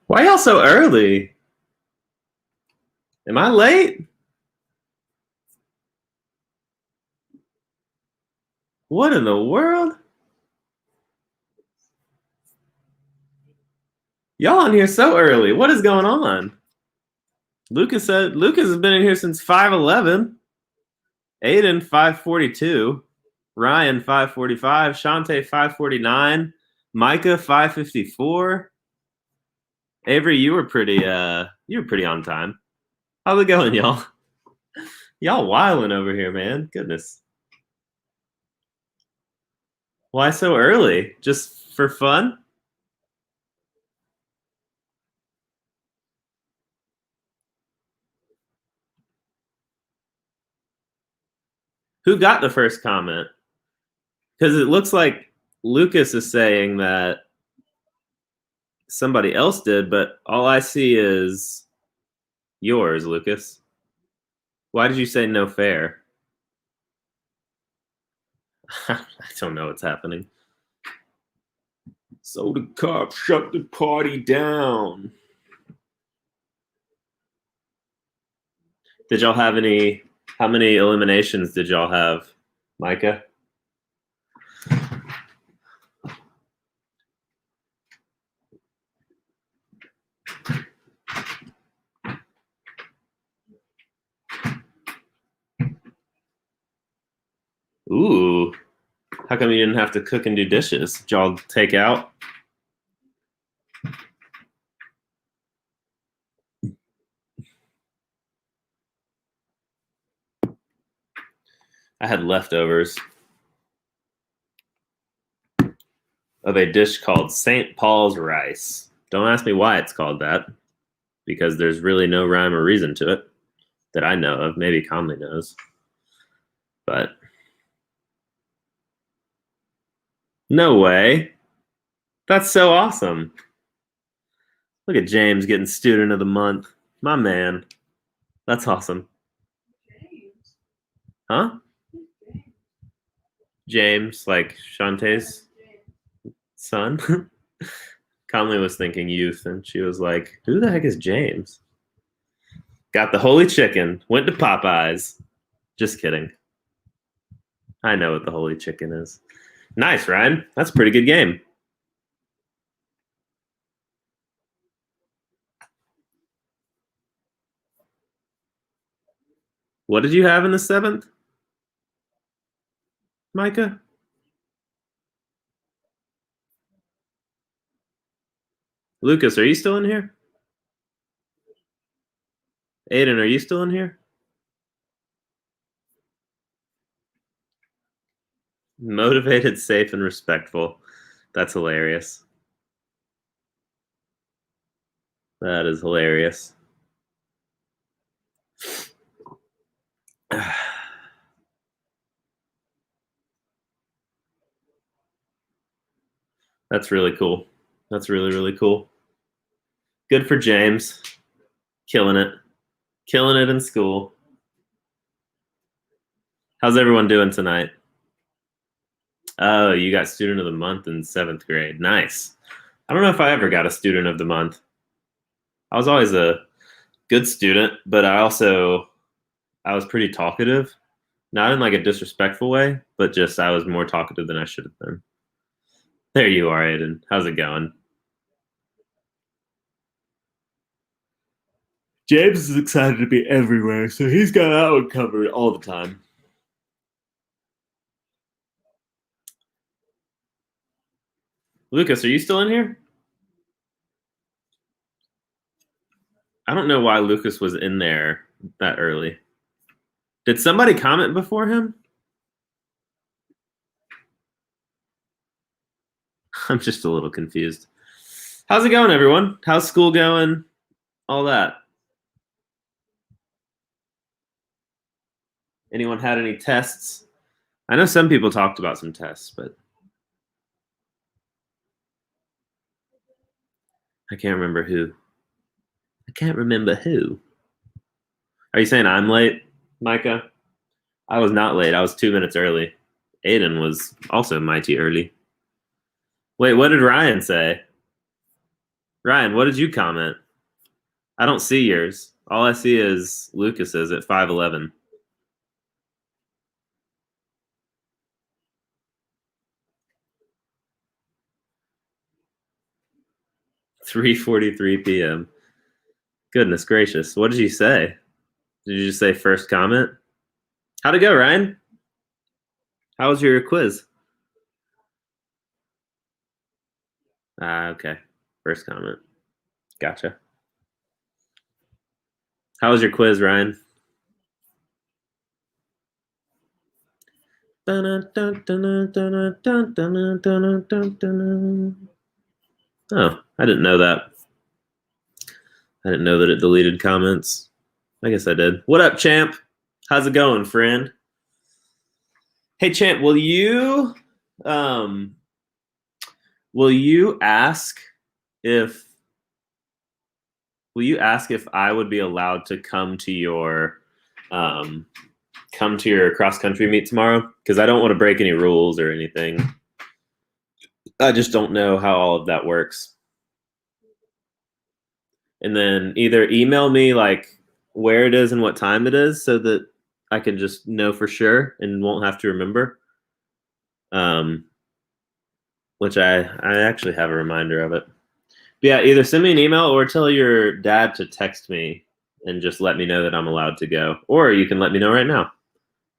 Why y'all so early? Am I late? What in the world? Y'all in here so early. What is going on? Lucas has been in here since 5:11. Aiden 5:42. Ryan 5:45. Shante 5:49. Micah 5:54. Avery, you were pretty on time. How's it going, y'all? Y'all wilding over here, man. Goodness. Why so early? Just for fun? Who got the first comment? Because it looks like Lucas is saying that somebody else did, but all I see is yours, Lucas. Why did you say no fair? I don't know what's happening. So the cops shut the party down. Did y'all have any? How many eliminations did y'all have, Micah? Ooh. How come you didn't have to cook and do dishes? Did y'all take out? I had leftovers of a dish called St. Paul's rice. Don't ask me why it's called that, because there's really no rhyme or reason to it that I know of. Maybe Conley knows. But no way. That's so awesome. Look at James getting student of the month. My man. That's awesome. Huh? James, like Shantae's son. Conley was thinking youth, and she was like, who the heck is James? Got the holy chicken. Went to Popeyes. Just kidding. I know what the holy chicken is. Nice, Ryan. That's a pretty good game. What did you have in the 7th, Micah? Lucas, are you still in here? Aiden, are you still in here? Motivated, safe, and respectful. That's hilarious. That is hilarious. That's really cool. That's really, really cool. Good for James. Killing it. Killing it in school. How's everyone doing tonight? Oh, you got student of the month in 7th grade. Nice. I don't know if I ever got a student of the month. I was always a good student, but I was pretty talkative. Not in like a disrespectful way, but just I was more talkative than I should have been. There you are, Aiden. How's it going? James is excited to be everywhere, so he's got that one covered all the time. Lucas, are you still in here? I don't know why Lucas was in there that early. Did somebody comment before him? I'm just a little confused. How's it going, everyone? How's school going? All that. Anyone had any tests? I know some people talked about some tests, but I can't remember who. Are you saying I'm late, Micah? I was not late. I was 2 minutes early. Aiden was also mighty early. Wait, what did Ryan say? Ryan, what did you comment? I don't see yours. All I see is Lucas's at 5'11". $3:43 p.m. Goodness gracious. What did you say? Did you just say first comment? How'd it go, Ryan? How was your quiz? Okay. First comment. Gotcha. How was your quiz, Ryan? Oh, I didn't know that. I didn't know that it deleted comments. I guess I did. What up, champ? How's it going, friend? Hey, champ, will you ask if I would be allowed to come to your cross country meet tomorrow? Because I don't want to break any rules or anything. I just don't know how all of that works. And then either email me like where it is and what time it is so that I can just know for sure and won't have to remember. Which I actually have a reminder of it. But yeah, either send me an email or tell your dad to text me and just let me know that I'm allowed to go. Or you can let me know right now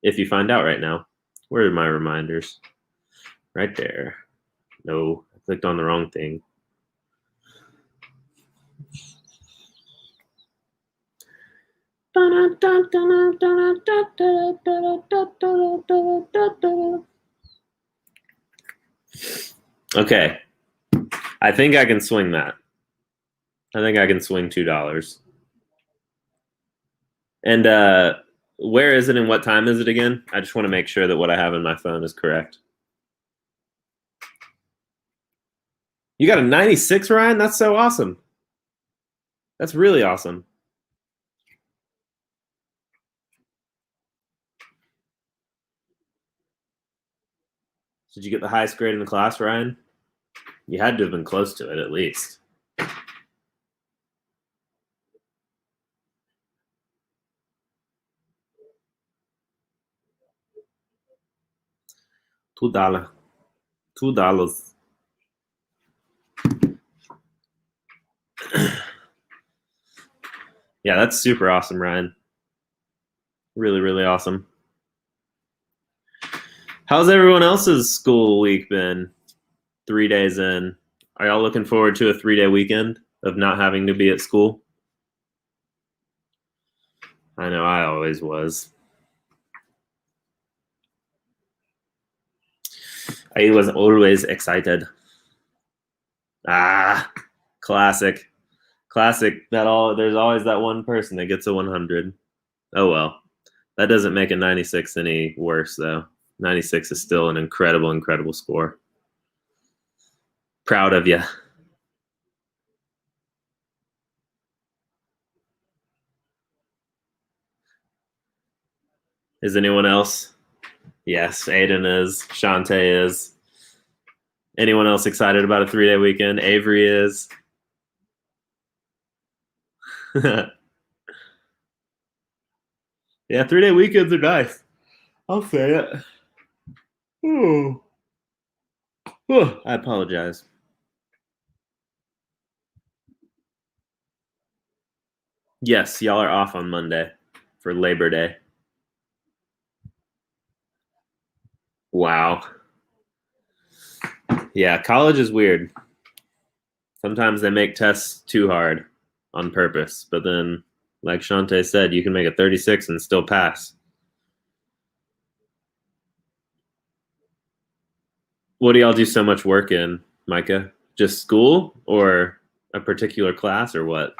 if you find out right now. Where are my reminders? Right there. No, I clicked on the wrong thing. Okay. I think I can swing that. I think I can swing $2. And where is it and what time is it again? I just want to make sure that what I have in my phone is correct. You got a 96, Ryan? That's so awesome. That's really awesome. Did you get the highest grade in the class, Ryan? You had to have been close to it at least. $2. $2. Yeah, that's super awesome, Ryan. Really, really awesome. How's everyone else's school week been? 3 days in. Are y'all looking forward to a 3-day weekend of not having to be at school? I know I always was. I was always excited. Classic. There's always that one person that gets a 100. Oh well. That doesn't make a 96 any worse though. 96 is still an incredible, incredible score. Proud of you. Is anyone else? Yes, Aiden is. Shantae is. Anyone else excited about a 3-day weekend? Avery is. Yeah, 3-day weekends are nice. I'll say it. Ooh. Ooh, I apologize. Yes, y'all are off on Monday for Labor Day. Wow. Yeah, college is weird. Sometimes they make tests too hard on purpose, but then, like Shantae said, you can make a 36 and still pass. What do y'all do so much work in, Micah? Just school or a particular class or what?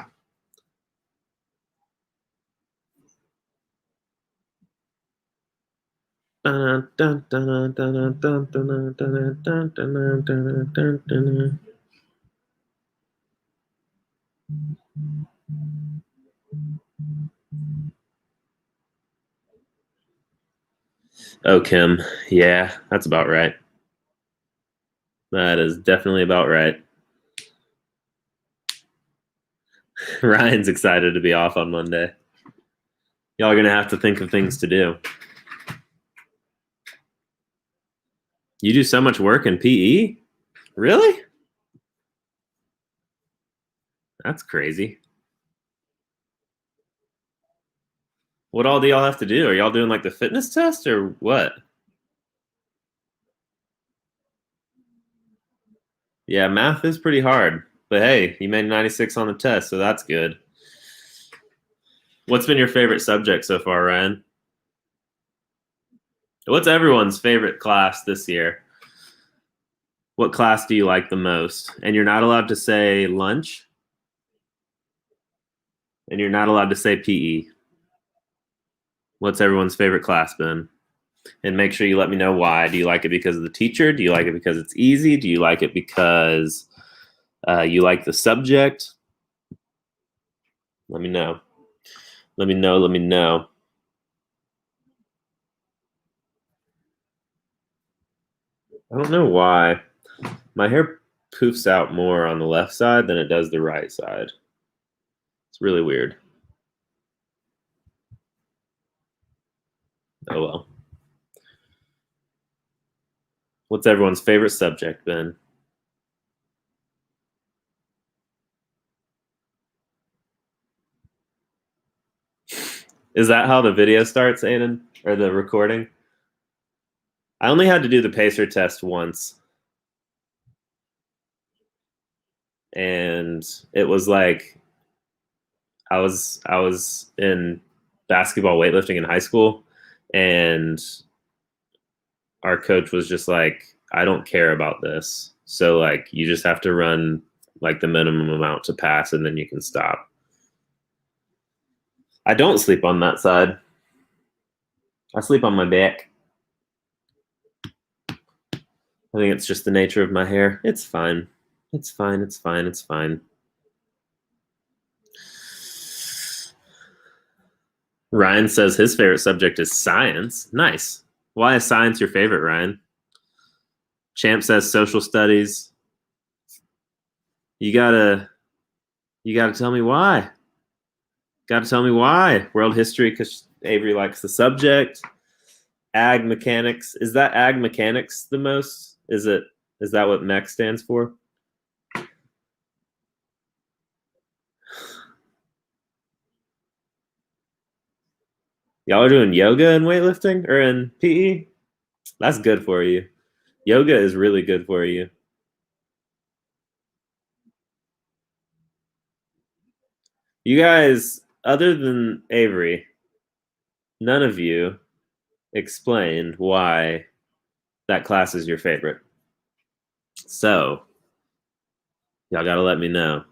Oh, Kim. Yeah, that's about right. That is definitely about right. Ryan's excited to be off on Monday. Y'all are going to have to think of things to do. You do so much work in PE? Really? That's crazy. What all do y'all have to do? Are y'all doing like the fitness test or what? Yeah, math is pretty hard. But hey, you made 96 on the test, so that's good. What's been your favorite subject so far, Ryan? What's everyone's favorite class this year? What class do you like the most? And you're not allowed to say lunch. And you're not allowed to say PE. What's everyone's favorite class been? And make sure you let me know why. Do you like it because of the teacher? Do you like it because it's easy? Do you like it because you like the subject? Let me know. Let me know. Let me know. I don't know why. My hair poofs out more on the left side than it does the right side. It's really weird. Oh well. What's everyone's favorite subject then? Is that how the video starts, Aiden? Or the recording? I only had to do the pacer test once. And it was like I was in basketball weightlifting in high school, and our coach was just like, I don't care about this. So like you just have to run like the minimum amount to pass and then you can stop. I don't sleep on that side. I sleep on my back. I think it's just the nature of my hair. It's fine. It's fine. It's fine. It's fine. Ryan says his favorite subject is science. Nice. Why is science your favorite, Ryan? Champ says social studies. You gotta tell me why. Gotta tell me why. World history because Avery likes the subject. Ag mechanics. Is that ag mechanics the most? Is that what mech stands for? Y'all are doing yoga and weightlifting or in PE? That's good for you. Yoga is really good for you. You guys, other than Avery, none of you explained why that class is your favorite. So, y'all got to let me know.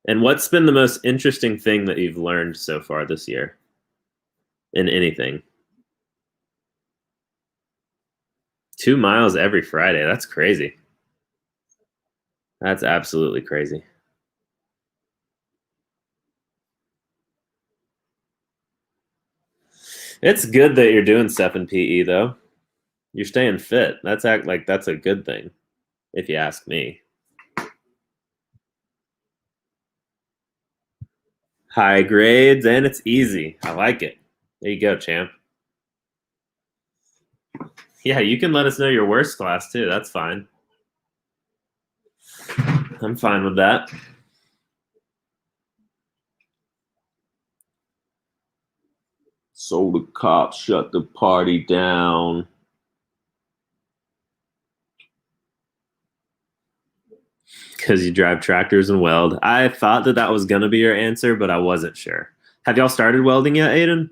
And what's been the most interesting thing that you've learned so far this year in anything? 2 miles every Friday. That's crazy. That's absolutely crazy. It's good that you're doing stuff in PE though. You're staying fit. That's a good thing, if you ask me. High grades and it's easy. I like it. There you go, champ. Yeah, you can let us know your worst class too. That's fine. I'm fine with that. So the cops shut the party down. Because you drive tractors and weld. I thought that was going to be your answer, but I wasn't sure. Have y'all started welding yet, Aiden?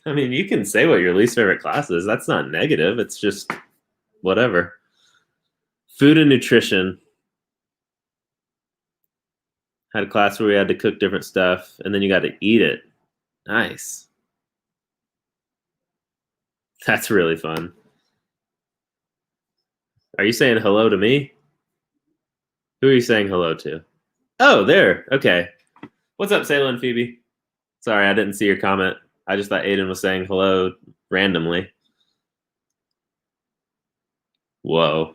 I mean, you can say what your least favorite class is. That's not negative. It's just whatever. Food and nutrition. Had a class where we had to cook different stuff, and then you got to eat it. Nice. That's really fun. Are you saying hello to me? Who are you saying hello to? Oh, there. Okay. What's up, Sayla and Phoebe? Sorry, I didn't see your comment. I just thought Aiden was saying hello randomly. Whoa.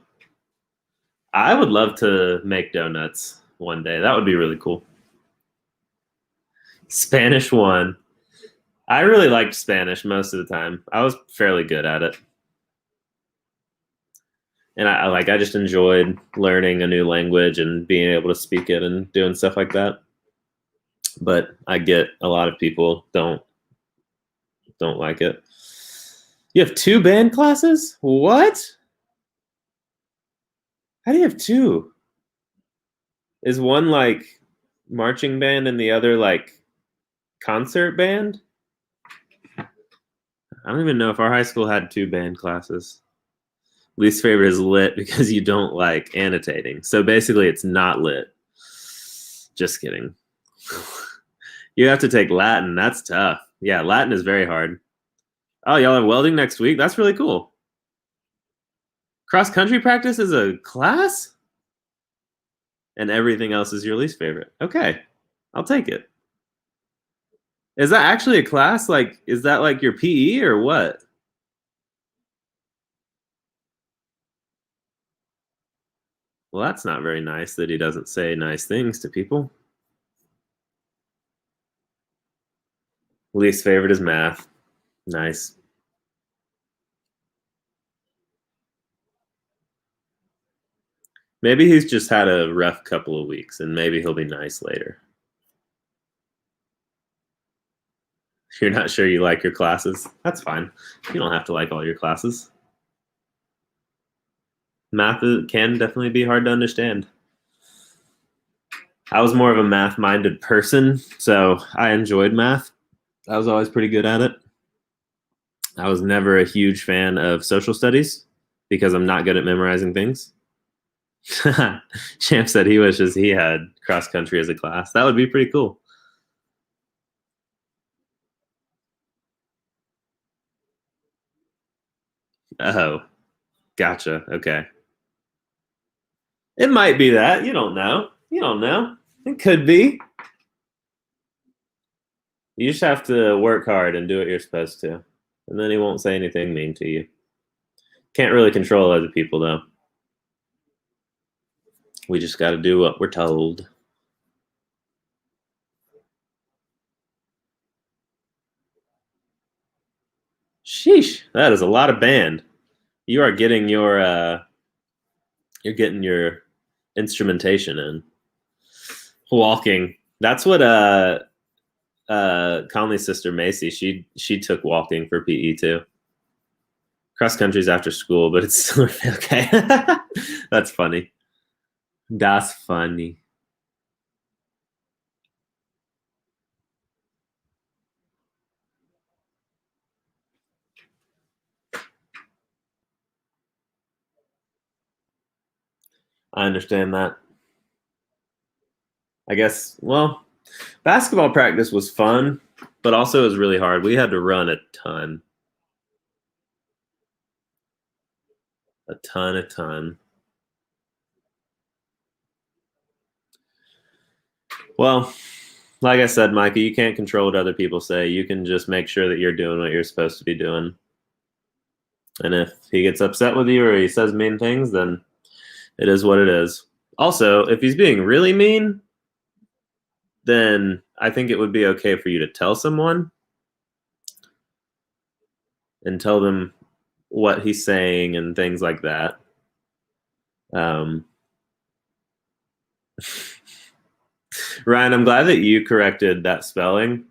I would love to make donuts one day. That would be really cool. Spanish 1. I really liked Spanish most of the time. I was fairly good at it. And I just enjoyed learning a new language and being able to speak it and doing stuff like that. But I get a lot of people don't like it. You have 2 band classes? What? How do you have 2? Is one like marching band and the other like concert band? I don't even know if our high school had 2 band classes. Least favorite is lit because you don't like annotating. So basically it's not lit. Just kidding. You have to take Latin. That's tough. Yeah, Latin is very hard. Oh, y'all have welding next week? That's really cool. Cross country practice is a class? And everything else is your least favorite. Okay, I'll take it. Is that actually a class? Like, is that like your PE or what? Well, that's not very nice that he doesn't say nice things to people. Least favorite is math. Nice. Maybe he's just had a rough couple of weeks and maybe he'll be nice later. You're not sure you like your classes? That's fine. You don't have to like all your classes. Math can definitely be hard to understand. I was more of a math-minded person, so I enjoyed math. I was always pretty good at it. I was never a huge fan of social studies because I'm not good at memorizing things. Champ said he wishes he had cross country as a class. That would be pretty cool. Oh, gotcha. Okay. It might be that. You don't know. You don't know. It could be. You just have to work hard and do what you're supposed to. And then he won't say anything mean to you. Can't really control other people, though. We just got to do what we're told. Sheesh, that is a lot of band. You are getting your instrumentation in. Walking. That's what Conley's sister Macy, she took walking for PE too. Cross country's after school, but it's still okay. That's funny. That's funny. I understand that. I guess, well, basketball practice was fun, but also it was really hard. We had to run a ton. A ton. Well, like I said, Micah, you can't control what other people say. You can just make sure that you're doing what you're supposed to be doing. And if he gets upset with you or he says mean things, then it is what it is. Also, if he's being really mean, then I think it would be okay for you to tell someone and tell them what he's saying and things like that. Ryan, I'm glad that you corrected that spelling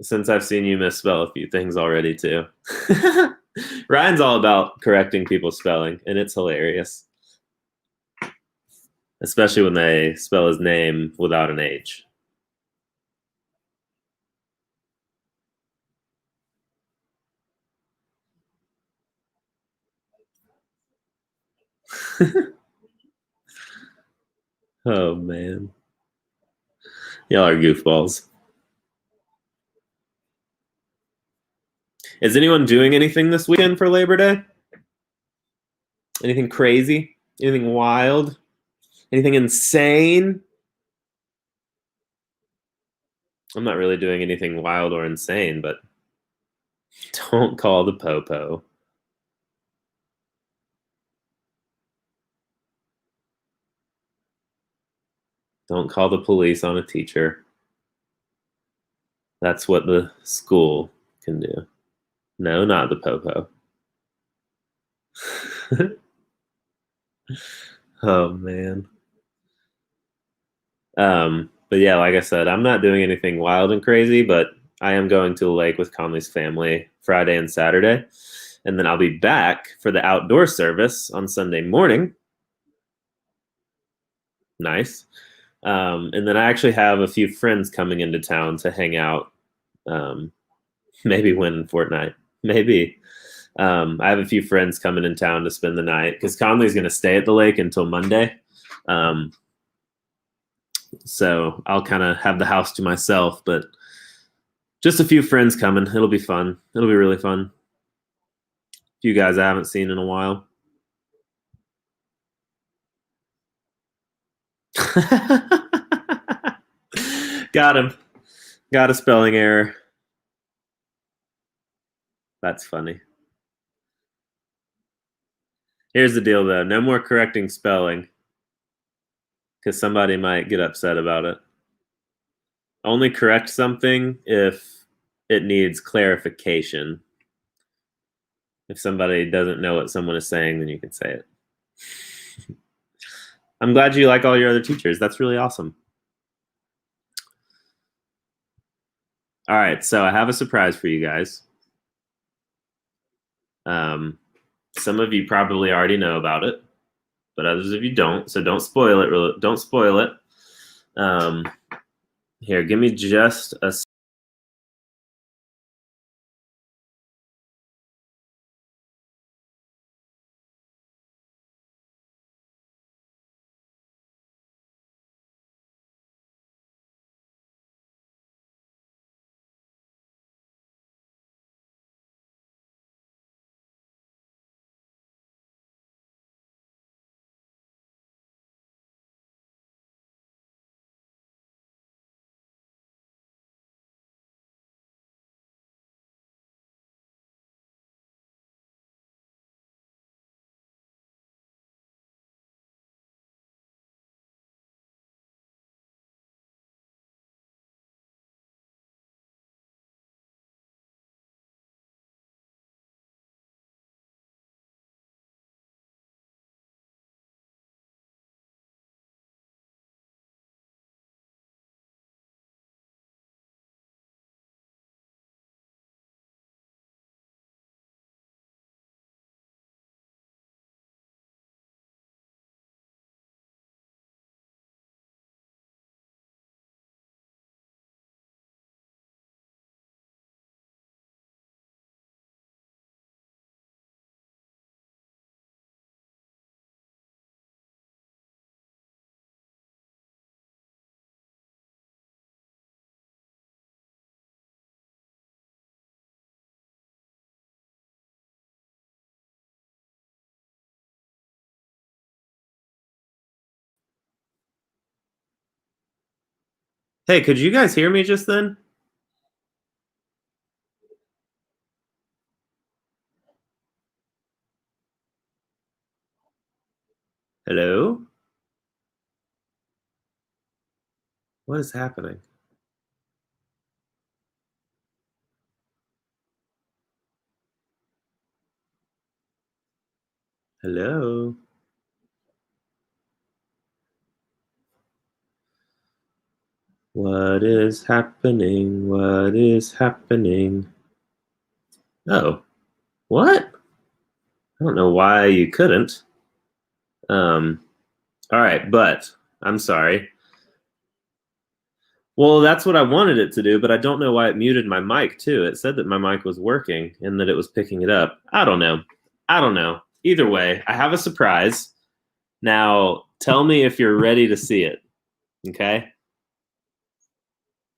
since I've seen you misspell a few things already too. Ryan's all about correcting people's spelling, and it's hilarious. Especially when they spell his name without an H. Oh, man. Y'all are goofballs. Is anyone doing anything this weekend for Labor Day? Anything crazy? Anything wild? Anything insane? I'm not really doing anything wild or insane, but don't call the popo. Don't call the police on a teacher. That's what the school can do. No, not the popo. Oh man. But yeah, like I said, I'm not doing anything wild and crazy, but I am going to the lake with Conley's family Friday and Saturday. And then I'll be back for the outdoor service on Sunday morning. Nice. And then I actually have a few friends coming into town to hang out. Maybe win Fortnite. Maybe. I have a few friends coming in town to spend the night because Conley's going to stay at the lake until Monday. So I'll kind of have the house to myself, but just a few friends coming. It'll be fun. It'll be really fun. A few guys I haven't seen in a while. Got him. Got a spelling error. That's funny. Here's the deal, though. No more correcting spelling because somebody might get upset about it. Only correct something if it needs clarification. If somebody doesn't know what someone is saying, then you can say it. I'm glad you like all your other teachers. That's really awesome. All right, so I have a surprise for you guys. Some of you probably already know about it, but others of you don't. So don't spoil it. Don't spoil it. Here, give me just a. Hey, could you guys hear me just then? Hello? What is happening? Hello? What is happening? What is happening? Oh, what? I don't know why you couldn't. All right, but I'm sorry. Well, that's what I wanted it to do, but I don't know why it muted my mic too. It said that my mic was working and that it was picking it up. I don't know. Either way, I have a surprise. Now, tell me if you're ready to see it. Okay?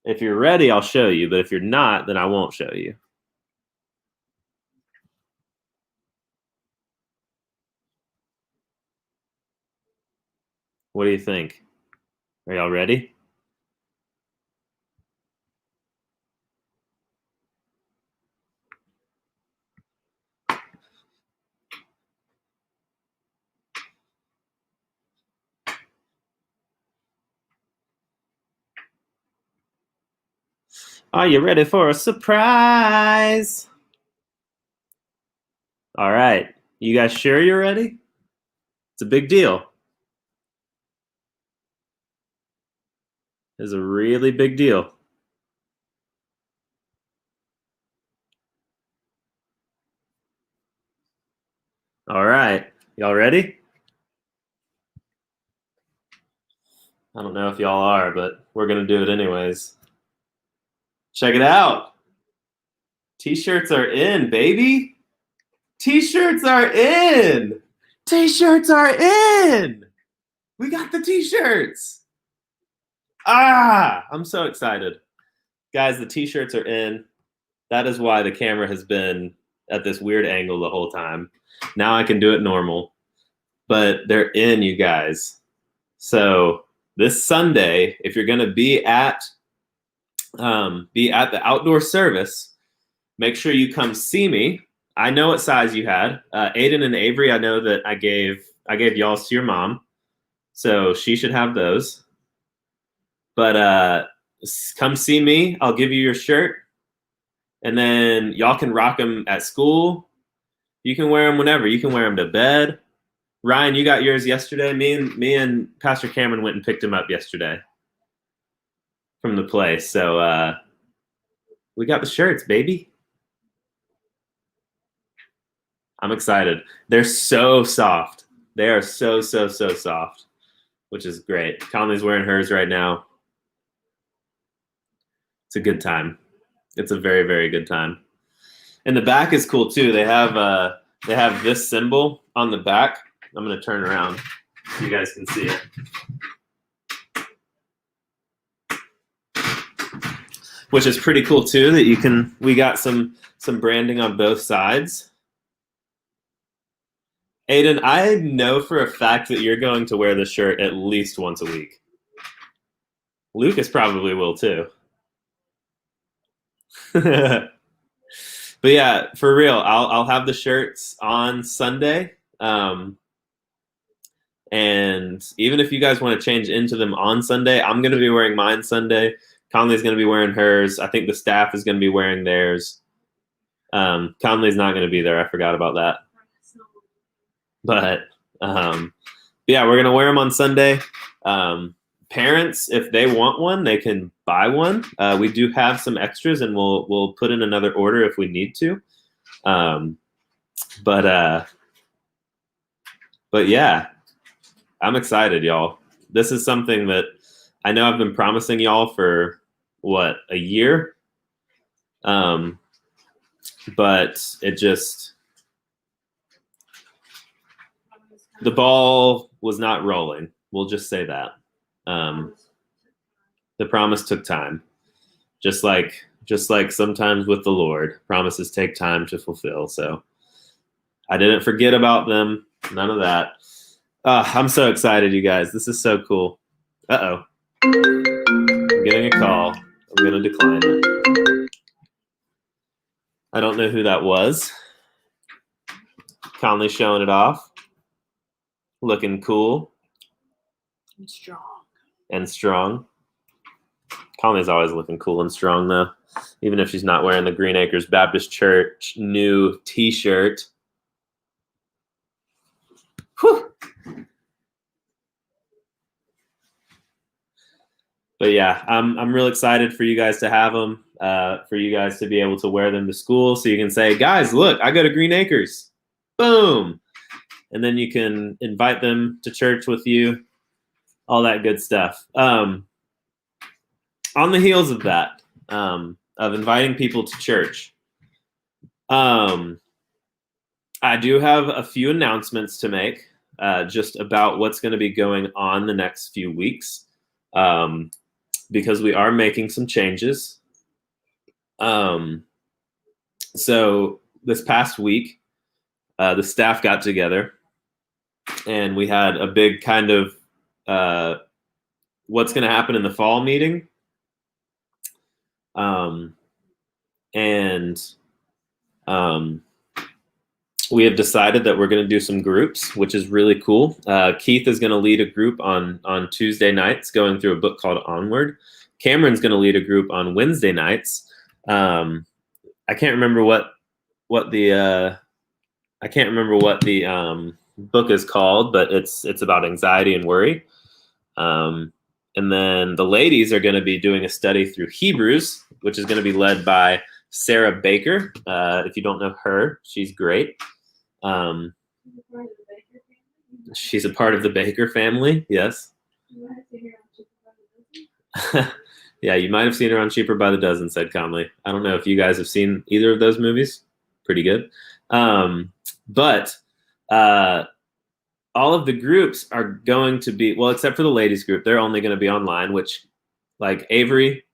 If you're ready, I'll show you, but if you're not, then I won't show you. What do you think? Are y'all ready? Are you ready for a surprise? All right. You guys sure you're ready? It's a big deal. It's a really big deal. All right. Y'all ready? I don't know if y'all are, but we're going to do it anyways. Check it out. T-shirts are in, baby. T-shirts are in. T-shirts are in. We got the T-shirts. I'm so excited. Guys, the T-shirts are in. That is why the camera has been at this weird angle the whole time. Now I can do it normal. But they're in, you guys. So this Sunday, if you're going to be at the outdoor service, make sure you come see me. I know what size you had. Aiden and Avery, I know that I gave y'all's to your mom, so she should have those. But come see me. I'll give you your shirt, and then y'all can rock them at school. You can wear them whenever. You can wear them to bed. Ryan, you got yours yesterday. Me and Pastor Cameron went and picked him up yesterday from the place. So we got the shirts, baby. I'm excited. They're so soft. They are so soft, which is great. Conley's wearing hers right now. It's a good time. It's a very, very good time. And the back is cool too. They have this symbol on the back. I'm going to turn around so you guys can see it. Which is pretty cool too, that we got some branding on both sides. Aiden, I know for a fact that you're going to wear this shirt at least once a week. Lucas probably will too. But yeah, for real, I'll have the shirts on Sunday. And even if you guys want to change into them on Sunday, I'm going to be wearing mine Sunday. Conley's going to be wearing hers. I think the staff is going to be wearing theirs. Conley's not going to be there. I forgot about that. But yeah, we're going to wear them on Sunday. Parents, if they want one, they can buy one. We do have some extras, and we'll put in another order if we need to. But yeah, I'm excited, y'all. This is something that I know I've been promising y'all for a year. But it just, the ball was not rolling. We'll just say that. The promise took time. Just like sometimes with the Lord, promises take time to fulfill. So I didn't forget about them. None of that. I'm so excited, you guys. This is so cool. Uh-oh. I'm getting a call. I'm going to decline it. I don't know who that was. Conley showing it off. Looking cool. And strong. Conley's always looking cool and strong, though. Even if she's not wearing the Green Acres Baptist Church new t-shirt. Whew. But yeah, I'm real excited for you guys to have them, for you guys to be able to wear them to school, so you can say, guys, look, I go to Green Acres. Boom. And then you can invite them to church with you, all that good stuff. On the heels of that, of inviting people to church, I do have a few announcements to make, just about what's going to be going on the next few weeks. Because we are making some changes. So this past week, the staff got together and we had a big kind of what's going to happen in the fall meeting. We have decided that we're going to do some groups, which is really cool. Keith is going to lead a group on Tuesday nights going through a book called Onward. Cameron's going to lead a group on Wednesday nights. I can't remember what the book is called, but it's about anxiety and worry. And then the ladies are going to be doing a study through Hebrews, which is going to be led by Sarah Baker. If you don't know her, she's great. She's a part of the Baker family, yes. Yeah, you might have seen her on Cheaper by the Dozen, said Conley. I don't know if you guys have seen either of those movies. Pretty good. But all of the groups are going to be, well, except for the ladies group, they're only going to be online, which like Avery,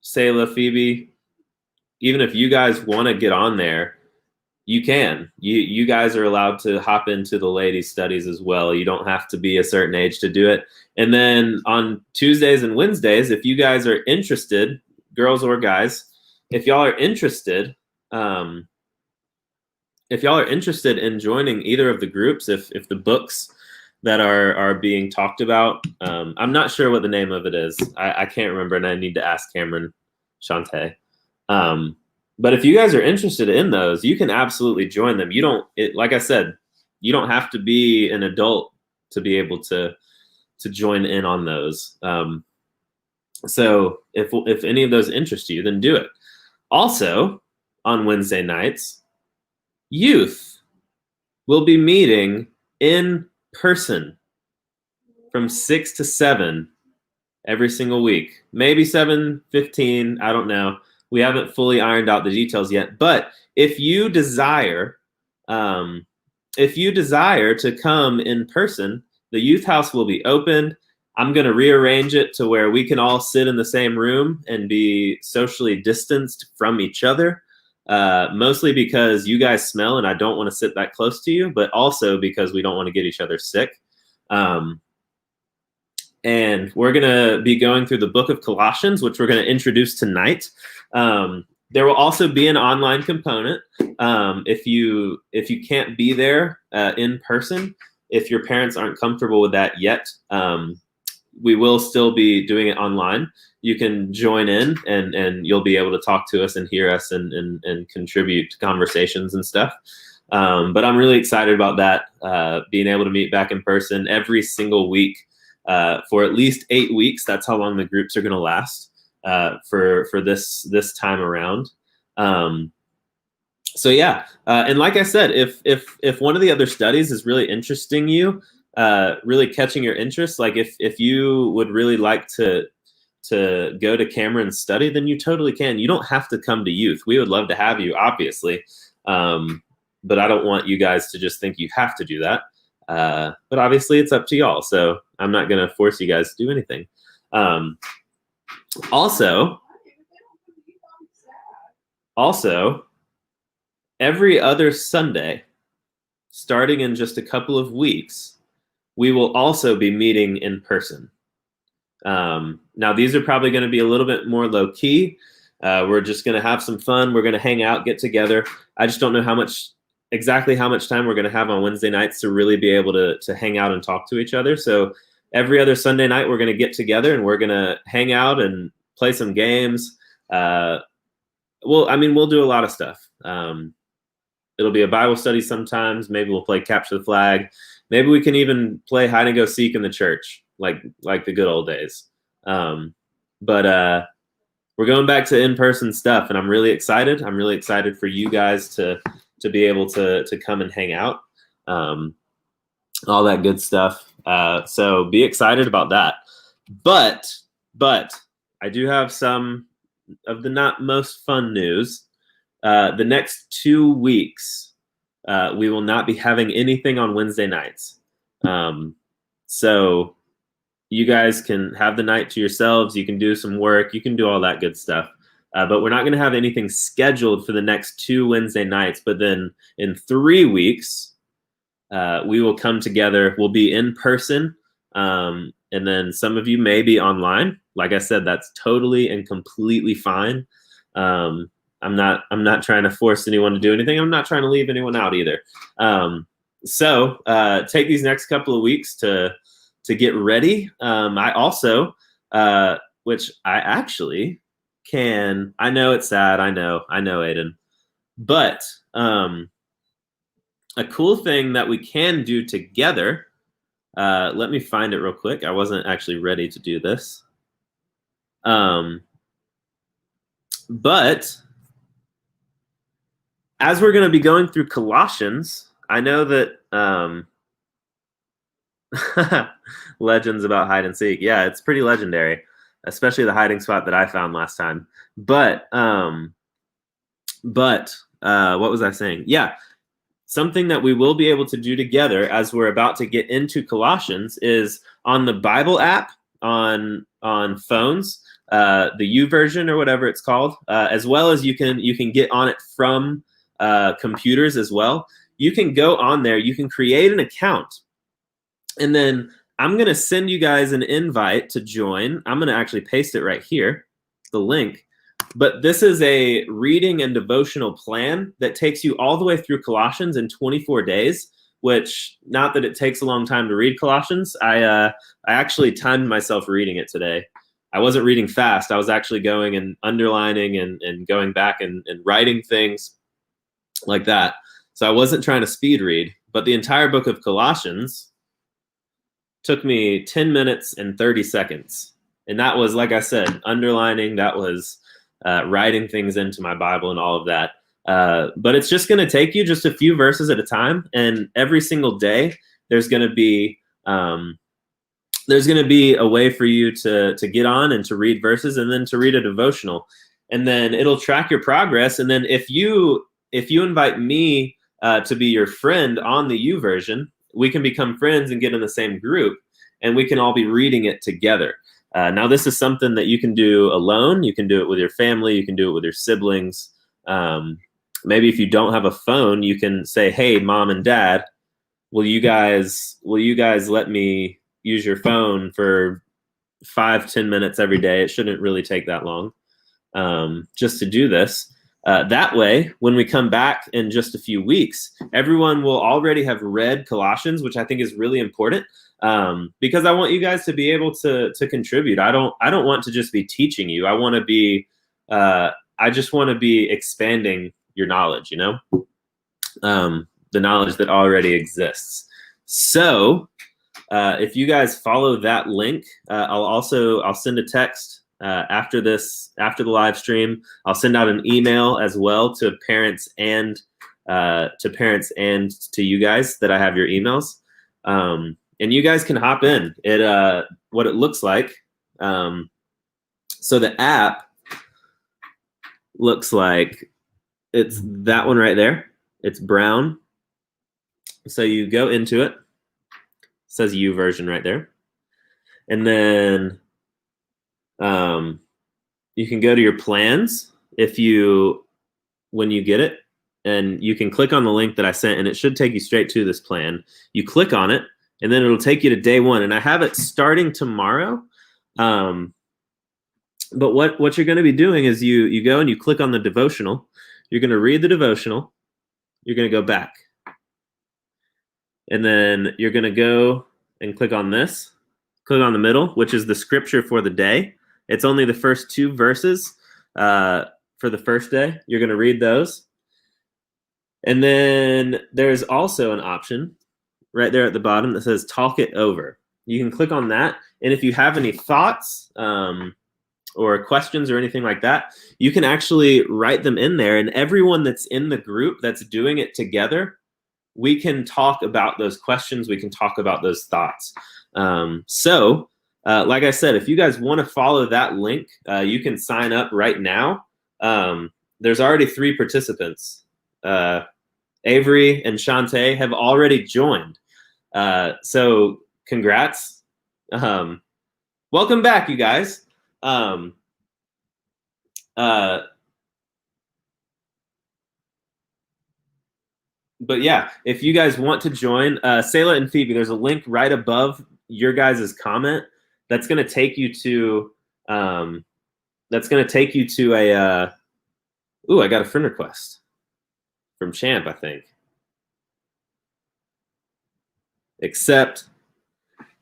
Selah, Phoebe, even if you guys want to get on there, you can. You guys are allowed to hop into the ladies' studies as well. You don't have to be a certain age to do it. And then on Tuesdays and Wednesdays, if you guys are interested, girls or guys, if y'all are interested in joining either of the groups, if the books that are being talked about, I'm not sure what the name of it is. I can't remember, and I need to ask Cameron Shantae. But if you guys are interested in those, you can absolutely join them. Like I said, you don't have to be an adult to be able to join in on those. So if any of those interest you, then do it. Also, on Wednesday nights, youth will be meeting in person from 6 to 7 every single week. Maybe 7:15, I don't know. We haven't fully ironed out the details yet. But if you desire to come in person, the youth house will be open. I'm going to rearrange it to where we can all sit in the same room and be socially distanced from each other. Mostly because you guys smell and I don't want to sit that close to you, but also because we don't want to get each other sick. And we're going to be going through the book of Colossians, which we're going to introduce tonight. There will also be an online component. If you can't be there in person, if your parents aren't comfortable with that yet, we will still be doing it online. You can join in and you'll be able to talk to us and hear us and contribute to conversations and stuff. But I'm really excited about that, being able to meet back in person every single week for at least 8 weeks. That's how long the groups are going to last for this time around. So yeah, and like I said, if one of the other studies is really interesting you, really catching your interest, like if you would really like to go to Cameron's study, then you totally can. You don't have to come to youth. We would love to have you, obviously, but I don't want you guys to just think you have to do that. But obviously, it's up to y'all. So I'm not going to force you guys to do anything. Also, every other Sunday, starting in just a couple of weeks, we will also be meeting in person. Now, these are probably going to be a little bit more low key. We're just going to have some fun. We're going to hang out, get together. I just don't know exactly how much time we're going to have on Wednesday nights to really be able to hang out and talk to each other. So every other Sunday night, we're going to get together and we're going to hang out and play some games. We'll do a lot of stuff. It'll be a Bible study sometimes. Maybe we'll play capture the flag. Maybe we can even play hide and go seek in the church, like the good old days. But we're going back to in-person stuff, and I'm really excited. I'm really excited for you guys to be able to come and hang out, all that good stuff. So be excited about that. But I do have some of the not most fun news. The next 2 weeks, we will not be having anything on Wednesday nights. So you guys can have the night to yourselves. You can do some work. You can do all that good stuff. But we're not going to have anything scheduled for the next 2 Wednesday nights. But then in 3 weeks, we will come together. We'll be in person. And then some of you may be online. Like I said, that's totally and completely fine. I'm not trying to force anyone to do anything. I'm not trying to leave anyone out either. So take these next couple of weeks to get ready. I also which I actually can. I know it's sad. I know, Aiden. But a cool thing that we can do together. Let me find it real quick. I wasn't actually ready to do this. But as we're going to be going through Colossians, I know that legends about hide and seek. Yeah, it's pretty legendary, especially the hiding spot that I found last time. But what was I saying? Yeah, something that we will be able to do together as we're about to get into Colossians is on the Bible app on phones, the U version or whatever it's called, as well as you can get on it from computers as well. You can go on there, you can create an account, and then I'm going to send you guys an invite to join. I'm going to actually paste it right here, the link. But this is a reading and devotional plan that takes you all the way through Colossians in 24 days, which, not that it takes a long time to read Colossians. I actually timed myself reading it today. I wasn't reading fast. I was actually going and underlining and going back and writing things like that. So I wasn't trying to speed read. But the entire book of Colossians took me 10 minutes and 30 seconds. And that was, like I said, underlining. That was writing things into my Bible and all of that. But it's just going to take you just a few verses at a time. And every single day, there's going to be a way for you to get on and to read verses and then to read a devotional. And then it'll track your progress. And then if you invite me to be your friend on the U version, we can become friends and get in the same group, and we can all be reading it together. Now, this is something that you can do alone. You can do it with your family. You can do it with your siblings. Maybe if you don't have a phone, you can say, "Hey, mom and dad, will you guys let me use your phone for 5-10 minutes every day?" It shouldn't really take that long just to do this. That way, when we come back in just a few weeks, everyone will already have read Colossians, which I think is really important, because I want you guys to be able to contribute. I don't want to just be teaching you. I just want to be expanding your knowledge, the knowledge that already exists. So if you guys follow that link, I'll send a text after the live stream. I'll send out an email as well to parents and to you guys that I have your emails, and you guys can hop in. What it looks like. So the app looks like it's that one right there. It's brown. So you go into it. It says U version right there, and then you can go to your plans when you get it, and you can click on the link that I sent, and it should take you straight to this plan. You click on it, and then it'll take you to day one, and I have it starting tomorrow. But what you're going to be doing is you go and you click on the devotional. You're going to read the devotional. You're going to go back, and then you're going to go and click on this. Click on the middle, which is the scripture for the day. It's only the first 2 verses for the first day. You're going to read those. And then there's also an option right there at the bottom that says talk it over. You can click on that. And if you have any thoughts or questions or anything like that, you can actually write them in there. And everyone that's in the group that's doing it together, we can talk about those questions. We can talk about those thoughts. Like I said, if you guys want to follow that link, you can sign up right now. There's already 3 participants. Avery and Shantae have already joined. So congrats. Welcome back, you guys. But yeah, if you guys want to join, Sayla and Phoebe, there's a link right above your guys' comment that's going to take you to I got a friend request from Champ, I think. Accept.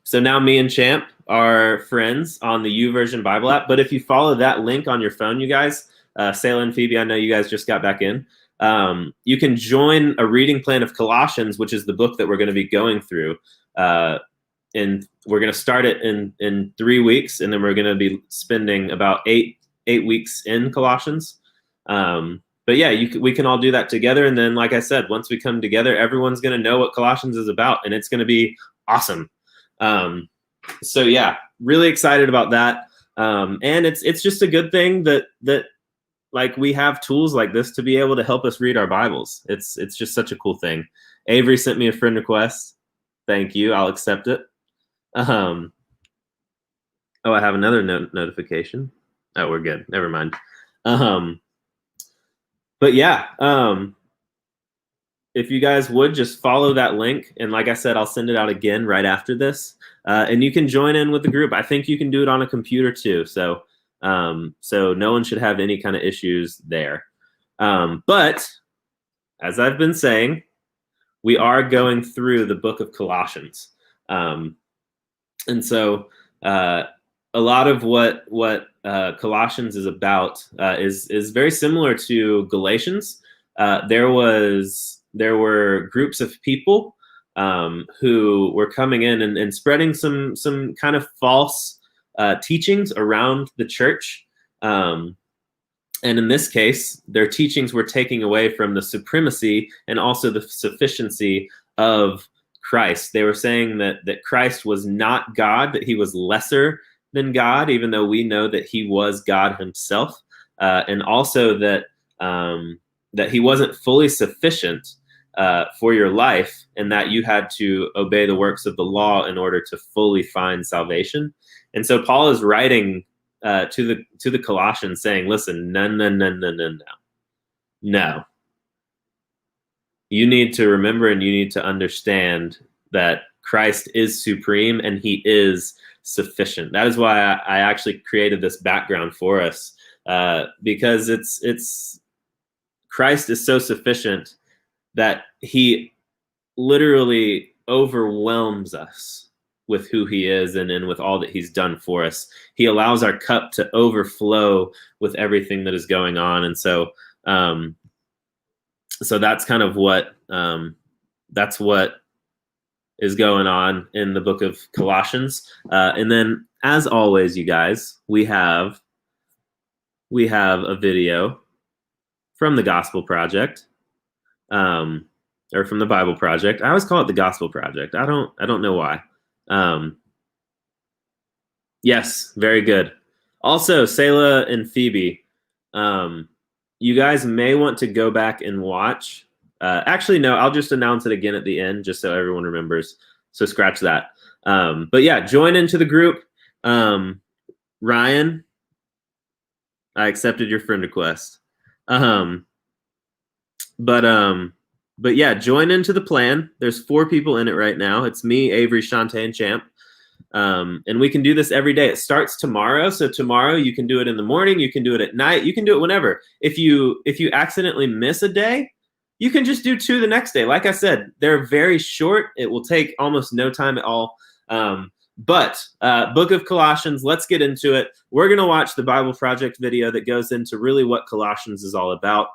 So now me and Champ our friends on the YouVersion Bible app. But if you follow that link on your phone, you guys, Sayla and Phoebe, I know you guys just got back in. You can join a reading plan of Colossians, which is the book that we're going to be going through. And we're going to start it in 3 weeks, and then we're going to be spending about eight weeks in Colossians. But yeah, we can all do that together. And then, like I said, once we come together, everyone's going to know what Colossians is about, and it's going to be awesome. So yeah, really excited about that. And it's just a good thing that like we have tools like this to be able to help us read our Bibles. It's just such a cool thing. Avery sent me a friend request. Thank you. I'll accept it. Oh, I have another notification. Oh, we're good. Never mind. But yeah, if you guys would just follow that link, and like I said, I'll send it out again right after this, and you can join in with the group. I think you can do it on a computer too, so no one should have any kind of issues there. But as I've been saying, we are going through the book of Colossians, and so a lot of what Colossians is about is very similar to Galatians. There were groups of people who were coming in and spreading some kind of false teachings around the church. And in this case, their teachings were taking away from the supremacy and also the sufficiency of Christ. They were saying that Christ was not God, that he was lesser than God, even though we know that he was God himself, and also that he wasn't fully sufficient for your life, and that you had to obey the works of the law in order to fully find salvation. And so Paul is writing to the Colossians saying, listen, no. You need to remember and you need to understand that Christ is supreme and he is sufficient. That is why I actually created this background for us, because it's Christ is so sufficient that he literally overwhelms us with who he is and with all that he's done for us. He allows our cup to overflow with everything that is going on. And so that's kind of what is going on in the book of Colossians. And then, as always, you guys, we have a video from the Gospel Project, or from the Bible Project. I always call it the Gospel Project. I don't know why. Yes, very good. Also, Sayla and Phoebe, you guys may want to go back and watch. Actually, no, I'll just announce it again at the end, just so everyone remembers. So scratch that. But yeah, join into the group. Ryan, I accepted your friend request. But yeah, join into the plan. There's 4 people in it right now. It's me, Avery, Shantae, and Champ. And we can do this every day. It starts tomorrow. So tomorrow you can do it in the morning. You can do it at night. You can do it whenever. If you accidentally miss a day, you can just do 2 the next day. Like I said, they're very short. It will take almost no time at all. But Book of Colossians, let's get into it. We're going to watch the Bible Project video that goes into really what Colossians is all about.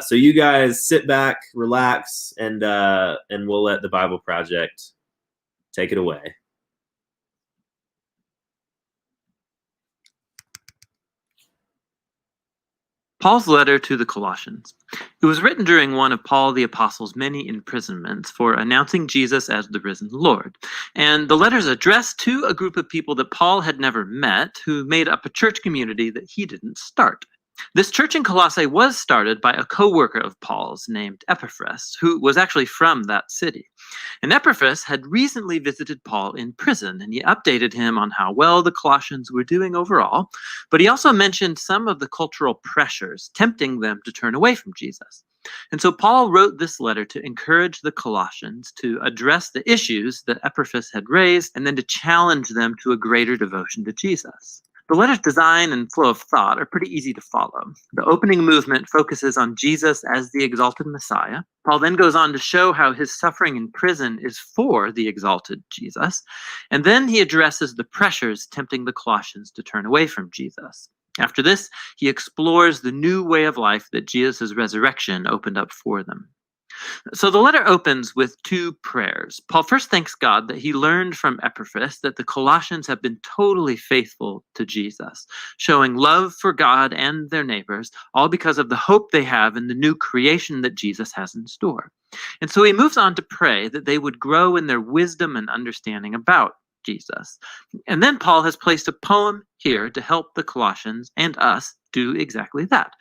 So you guys sit back, relax, and we'll let the Bible Project take it away. Paul's letter to the Colossians. It was written during one of Paul the Apostle's many imprisonments for announcing Jesus as the risen Lord. And the letter is addressed to a group of people that Paul had never met, who made up a church community that he didn't start. This church in Colossae was started by a co-worker of Paul's named Epaphras, who was actually from that city. And Epaphras had recently visited Paul in prison, and he updated him on how well the Colossians were doing overall, but he also mentioned some of the cultural pressures tempting them to turn away from Jesus. And so Paul wrote this letter to encourage the Colossians to address the issues that Epaphras had raised, and then to challenge them to a greater devotion to Jesus. The letter's design and flow of thought are pretty easy to follow. The opening movement focuses on Jesus as the exalted Messiah. Paul then goes on to show how his suffering in prison is for the exalted Jesus. And then he addresses the pressures tempting the Colossians to turn away from Jesus. After this, he explores the new way of life that Jesus' resurrection opened up for them. So the letter opens with two prayers. Paul first thanks God that he learned from Epaphras that the Colossians have been totally faithful to Jesus, showing love for God and their neighbors, all because of the hope they have in the new creation that Jesus has in store. And so he moves on to pray that they would grow in their wisdom and understanding about Jesus. And then Paul has placed a poem here to help the Colossians and us do exactly that.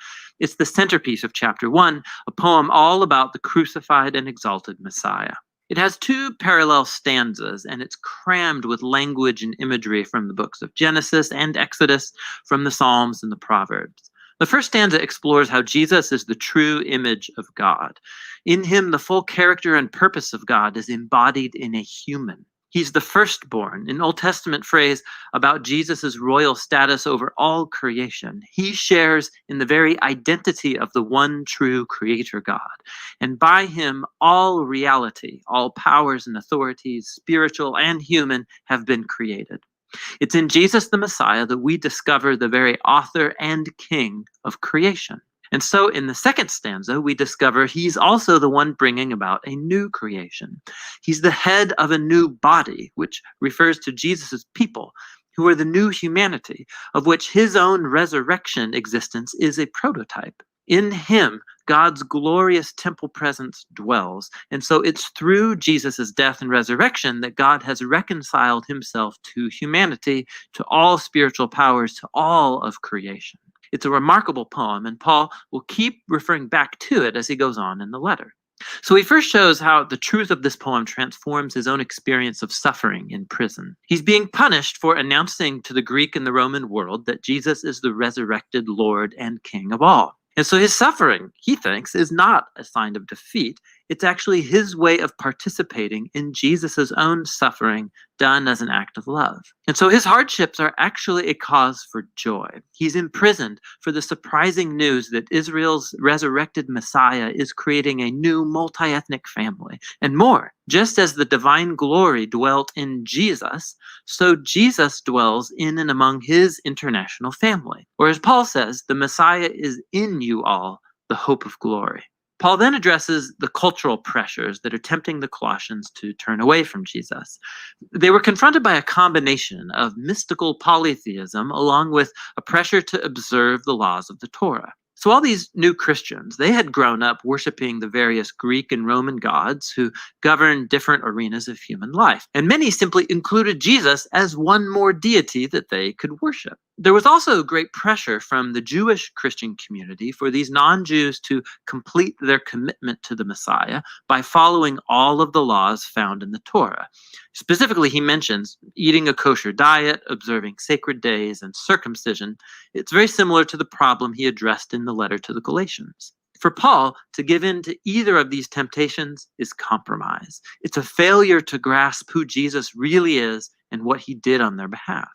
It's the centerpiece of chapter 1, a poem all about the crucified and exalted Messiah. It has two parallel stanzas, and it's crammed with language and imagery from the books of Genesis and Exodus, from the Psalms and the Proverbs. The first stanza explores how Jesus is the true image of God. In him, the full character and purpose of God is embodied in a human. He's the firstborn, an Old Testament phrase about Jesus' royal status over all creation. He shares in the very identity of the one true creator God. And by him, all reality, all powers and authorities, spiritual and human, have been created. It's in Jesus the Messiah that we discover the very author and king of creation. And so in the second stanza, we discover he's also the one bringing about a new creation. He's the head of a new body, which refers to Jesus' people, who are the new humanity, of which his own resurrection existence is a prototype. In him, God's glorious temple presence dwells. And so it's through Jesus' death and resurrection that God has reconciled himself to humanity, to all spiritual powers, to all of creation. It's a remarkable poem, and Paul will keep referring back to it as he goes on in the letter. So he first shows how the truth of this poem transforms his own experience of suffering in prison. He's being punished for announcing to the Greek and the Roman world that Jesus is the resurrected Lord and King of all. And so his suffering, he thinks, is not a sign of defeat. It's actually his way of participating in Jesus' own suffering done as an act of love. And so his hardships are actually a cause for joy. He's imprisoned for the surprising news that Israel's resurrected Messiah is creating a new multi-ethnic family. And more, just as the divine glory dwelt in Jesus, so Jesus dwells in and among his international family. Or as Paul says, the Messiah is in you all, the hope of glory. Paul then addresses the cultural pressures that are tempting the Colossians to turn away from Jesus. They were confronted by a combination of mystical polytheism along with a pressure to observe the laws of the Torah. So all these new Christians, they had grown up worshiping the various Greek and Roman gods who governed different arenas of human life. And many simply included Jesus as one more deity that they could worship. There was also great pressure from the Jewish Christian community for these non-Jews to complete their commitment to the Messiah by following all of the laws found in the Torah. Specifically, he mentions eating a kosher diet, observing sacred days, and circumcision. It's very similar to the problem he addressed in the letter to the Galatians. For Paul, to give in to either of these temptations is compromise. It's a failure to grasp who Jesus really is and what he did on their behalf.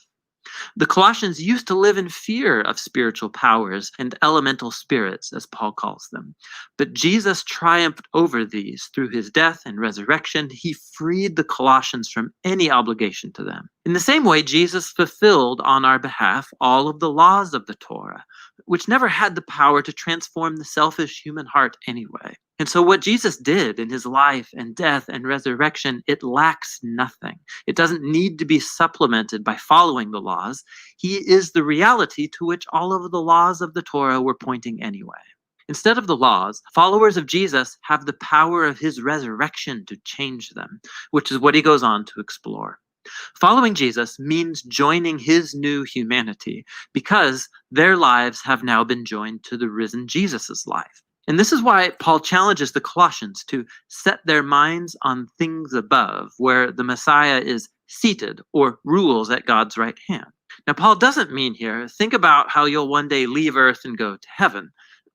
The Colossians used to live in fear of spiritual powers and elemental spirits, as Paul calls them. But Jesus triumphed over these through his death and resurrection. He freed the Colossians from any obligation to them. In the same way, Jesus fulfilled on our behalf all of the laws of the Torah, which never had the power to transform the selfish human heart anyway. And so what Jesus did in his life and death and resurrection, it lacks nothing. It doesn't need to be supplemented by following the laws. He is the reality to which all of the laws of the Torah were pointing anyway. Instead of the laws, followers of Jesus have the power of his resurrection to change them, which is what he goes on to explore. Following Jesus means joining his new humanity because their lives have now been joined to the risen Jesus' life. And this is why Paul challenges the Colossians to set their minds on things above, where the Messiah is seated or rules at God's right hand. Now, Paul doesn't mean here, think about how you'll one day leave earth and go to heaven.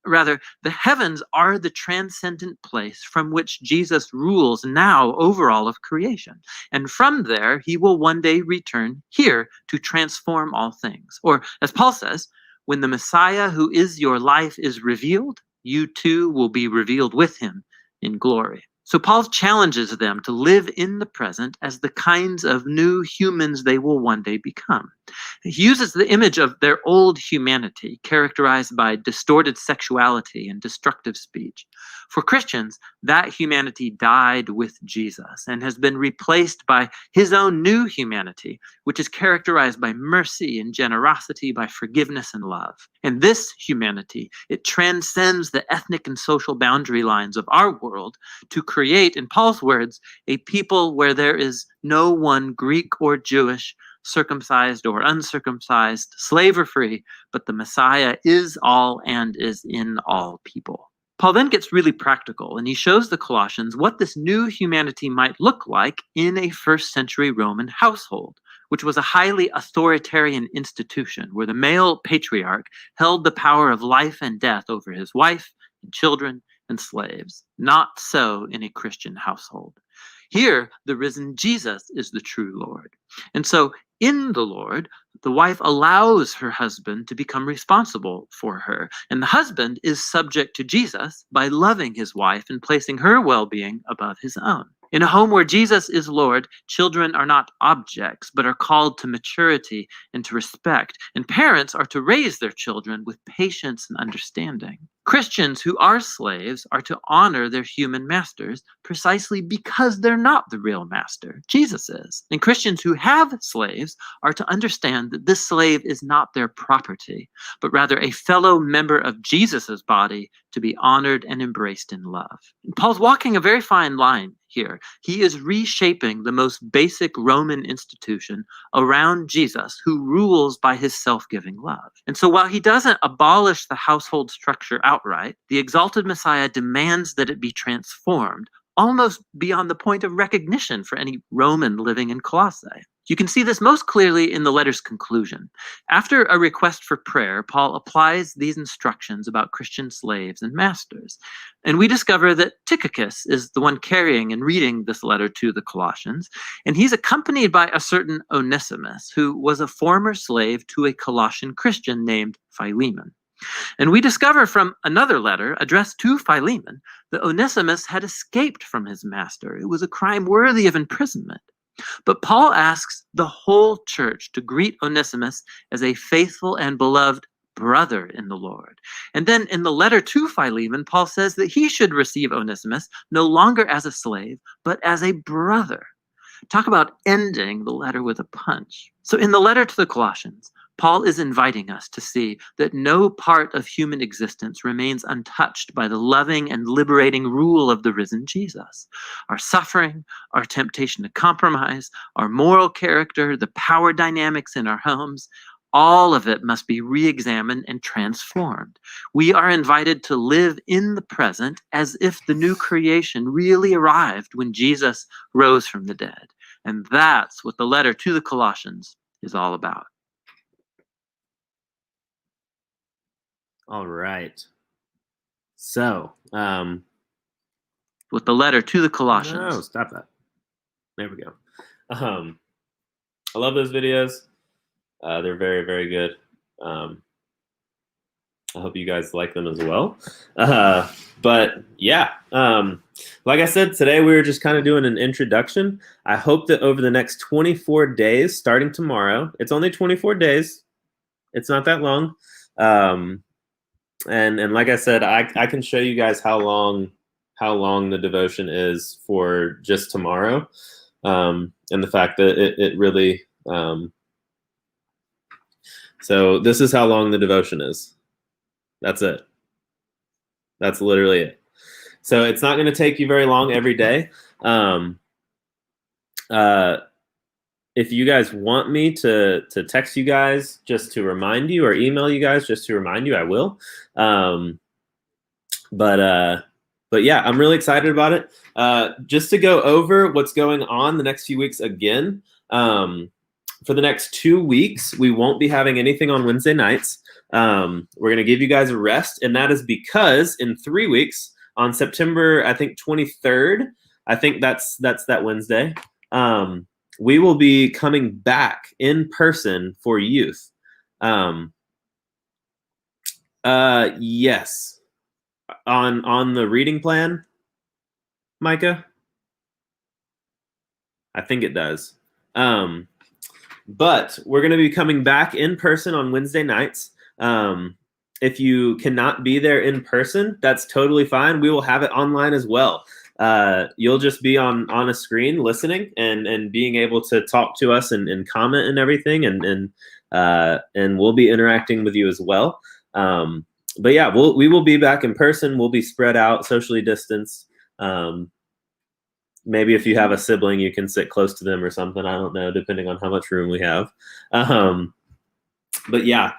Rather, the heavens are the transcendent place from which Jesus rules now over all of creation. And from there, he will one day return here to transform all things. Or, as Paul says, when the Messiah who is your life is revealed, you too will be revealed with him in glory. So Paul challenges them to live in the present as the kinds of new humans they will one day become. He uses the image of their old humanity, characterized by distorted sexuality and destructive speech. For Christians, that humanity died with Jesus and has been replaced by his own new humanity, which is characterized by mercy and generosity, by forgiveness and love. And this humanity, it transcends the ethnic and social boundary lines of our world to create, in Paul's words, a people where there is no one Greek or Jewish, circumcised or uncircumcised, slave or free, but the Messiah is all and is in all people. Paul then gets really practical, and he shows the Colossians what this new humanity might look like in a first century Roman household, which was a highly authoritarian institution where the male patriarch held the power of life and death over his wife and children and slaves. Not so in a Christian household. Here, the risen Jesus is the true Lord. And so in the Lord, the wife allows her husband to become responsible for her. And the husband is subject to Jesus by loving his wife and placing her well-being above his own. In a home where Jesus is Lord, children are not objects, but are called to maturity and to respect. And parents are to raise their children with patience and understanding. Christians who are slaves are to honor their human masters precisely because they're not the real master. Jesus is. And Christians who have slaves are to understand that this slave is not their property, but rather a fellow member of Jesus's body to be honored and embraced in love. And Paul's walking a very fine line here. He is reshaping the most basic Roman institution around Jesus, who rules by his self-giving love. And so while he doesn't abolish the household structure outright, the exalted Messiah demands that it be transformed, almost beyond the point of recognition for any Roman living in Colossae. You can see this most clearly in the letter's conclusion. After a request for prayer, Paul applies these instructions about Christian slaves and masters. And we discover that Tychicus is the one carrying and reading this letter to the Colossians. And he's accompanied by a certain Onesimus, who was a former slave to a Colossian Christian named Philemon. And we discover from another letter addressed to Philemon that Onesimus had escaped from his master. It was a crime worthy of imprisonment. But Paul asks the whole church to greet Onesimus as a faithful and beloved brother in the Lord. And then in the letter to Philemon, Paul says that he should receive Onesimus no longer as a slave, but as a brother. Talk about ending the letter with a punch. So in the letter to the Colossians, Paul is inviting us to see that no part of human existence remains untouched by the loving and liberating rule of the risen Jesus. Our suffering, our temptation to compromise, our moral character, the power dynamics in our homes, all of it must be re-examined and transformed. We are invited to live in the present as if the new creation really arrived when Jesus rose from the dead. And that's what the letter to the Colossians is all about. All right. So, with the letter to the Colossians. No, stop that. There we go. I love those videos. They're very, very good. I hope you guys like them as well. But yeah, like I said, today we were just kind of doing an introduction. I hope that over the next 24 days, starting tomorrow, it's only 24 days. It's not that long. And like I said, I can show you guys how long the devotion is for just tomorrow, and the fact that it really. So this is how long the devotion is. That's it. That's literally it. So it's not going to take you very long every day. If you guys want me to text you guys just to remind you, or email you guys just to remind you, I will. But yeah, I'm really excited about it. Just to go over what's going on the next few weeks again. For the next 2 weeks, we won't be having anything on Wednesday nights. We're going to give you guys a rest, and that is because in 3 weeks, on September, I think 23rd, I think that's that Wednesday, we will be coming back in person for youth. Yes, on the reading plan, Micah. I think it does. But we're going to be coming back in person on Wednesday nights. If you cannot be there in person, that's totally fine. We will have it online as well. You'll just be on a screen listening and being able to talk to us and comment and everything, and we'll be interacting with you as well. But yeah, we will be back in person. We'll be spread out, socially distanced. Maybe if you have a sibling, you can sit close to them or something. I don't know, depending on how much room we have. But yeah,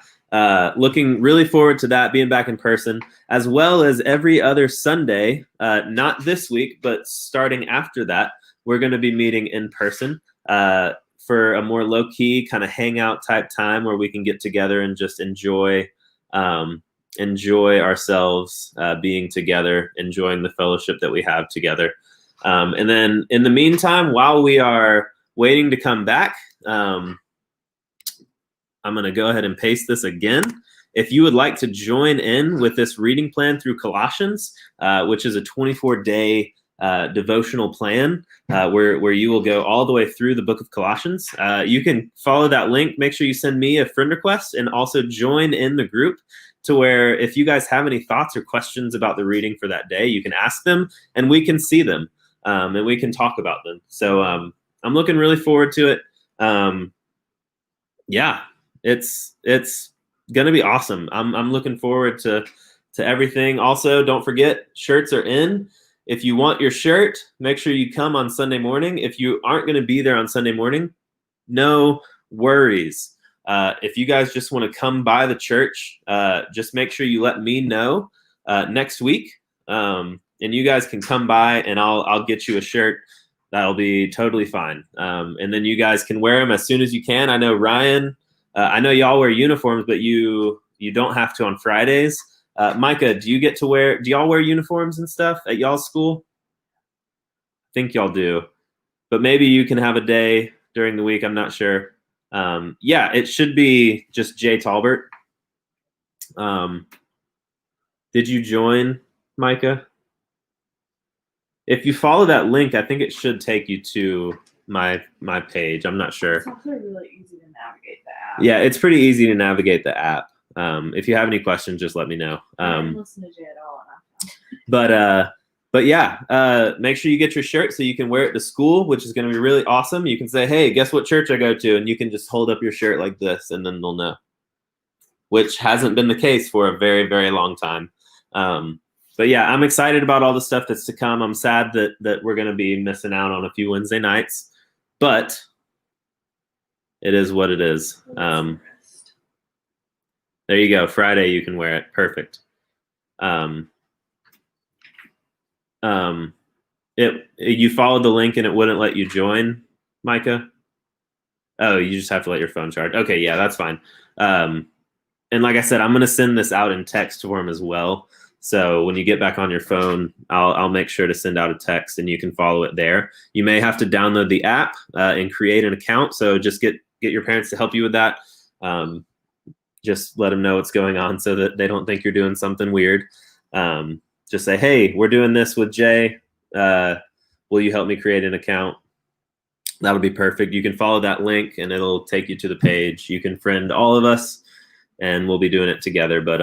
looking really forward to that, being back in person, as well as every other Sunday, not this week, but starting after that, we're going to be meeting in person for a more low-key kind of hangout type time where we can get together and just enjoy ourselves being together, enjoying the fellowship that we have together. And then in the meantime, while we are waiting to come back, I'm going to go ahead and paste this again. If you would like to join in with this reading plan through Colossians, which is a 24-day devotional plan where you will go all the way through the book of Colossians, you can follow that link. Make sure you send me a friend request and also join in the group, to where if you guys have any thoughts or questions about the reading for that day, you can ask them and we can see them. And we can talk about them. So I'm looking really forward to it. Yeah, it's gonna be awesome. I'm looking forward to everything. Also, don't forget, shirts are in. If you want your shirt, make sure you come on Sunday morning. If you aren't going to be there on Sunday morning, no worries. If you guys just want to come by the church, just make sure you let me know next week. And you guys can come by and I'll get you a shirt. That'll be totally fine. And then you guys can wear them as soon as you can. I know Ryan, I know y'all wear uniforms, but you don't have to on Fridays. Micah, do y'all wear uniforms and stuff at y'all's school? I think y'all do, but maybe you can have a day during the week. I'm not sure. Yeah, it should be just Jay Talbert. Did you join, Micah? If you follow that link, I think it should take you to my page. I'm not sure. It's also really easy to navigate the app. Yeah, it's pretty easy to navigate the app. If you have any questions, just let me know. I didn't listen to Jay at all. But yeah, make sure you get your shirt so you can wear it to school, which is going to be really awesome. You can say, hey, guess what church I go to? And you can just hold up your shirt like this, and then they'll know, which hasn't been the case for a very, very long time. But yeah, I'm excited about all the stuff that's to come. I'm sad that we're going to be missing out on a few Wednesday nights, but it is what it is. There you go. Friday, you can wear it. Perfect. You followed the link and it wouldn't let you join, Micah? Oh, you just have to let your phone charge. Okay, yeah, that's fine. And like I said, I'm going to send this out in text form as well. So when you get back on your phone, I'll make sure to send out a text and you can follow it there. You may have to download the app and create an account. So just get your parents to help you with that. Just let them know what's going on so that they don't think you're doing something weird. Just say, hey, we're doing this with Jay. Will you help me create an account? That'll be perfect. You can follow that link and it'll take you to the page. You can friend all of us and we'll be doing it together. But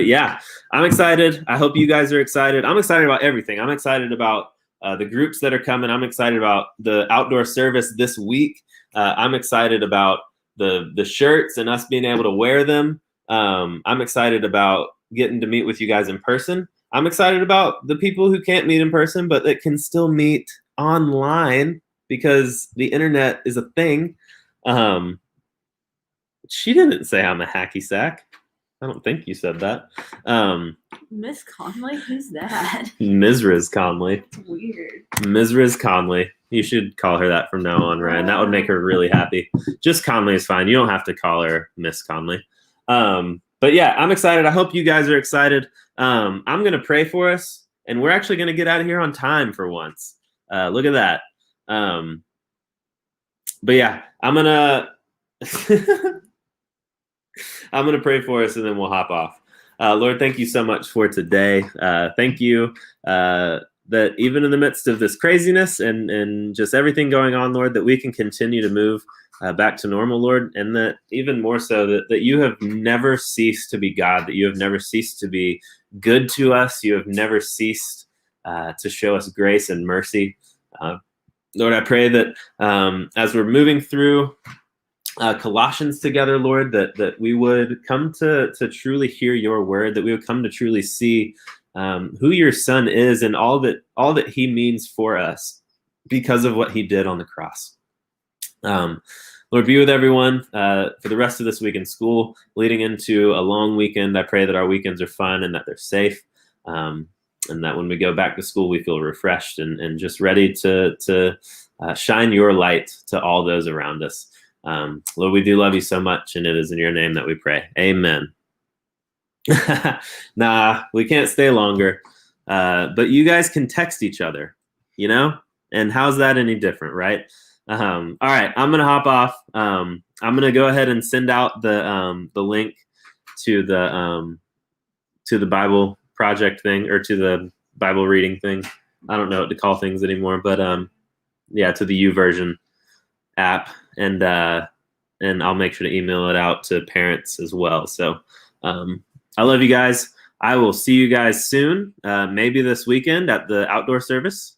yeah, I'm excited. I hope you guys are excited. I'm excited about everything. I'm excited about the groups that are coming. I'm excited about the outdoor service this week. I'm excited about the shirts and us being able to wear them. I'm excited about getting to meet with you guys in person. I'm excited about the people who can't meet in person, but that can still meet online because the internet is a thing. She didn't say I'm a hacky sack. I don't think you said that. Miss Conley? Who's that? Ms. Riz Conley. It's weird. Ms. Riz Conley. You should call her that from now on, Ryan. That would make her really happy. Just Conley is fine. You don't have to call her Miss Conley. But yeah, I'm excited. I hope you guys are excited. I'm going to pray for us, and we're actually going to get out of here on time for once. Look at that. But yeah, I'm going to I'm going to pray for us, and then we'll hop off. Lord, thank you so much for today. Thank you that even in the midst of this craziness and just everything going on, Lord, that we can continue to move back to normal, Lord, and that even more so that you have never ceased to be God, that you have never ceased to be good to us. You have never ceased to show us grace and mercy. Lord, I pray that as we're moving through Colossians together, Lord, that we would come to truly hear your word, that we would come to truly see who your son is and all that he means for us because of what he did on the cross. Lord, be with everyone for the rest of this week in school, leading into a long weekend. I pray that our weekends are fun and that they're safe, and that when we go back to school, we feel refreshed and just ready to shine your light to all those around us. Lord, we do love you so much, and it is in your name that we pray. Amen. Nah, we can't stay longer, but you guys can text each other, and how's that any different, right? All right, I'm gonna hop off. I'm gonna go ahead and send out the link to the Bible project thing, or to the Bible reading thing. I don't know what to call things anymore, but yeah, to the YouVersion app, and I'll make sure to email it out to parents as well. So I love you guys. I will see you guys soon, maybe this weekend at the outdoor service.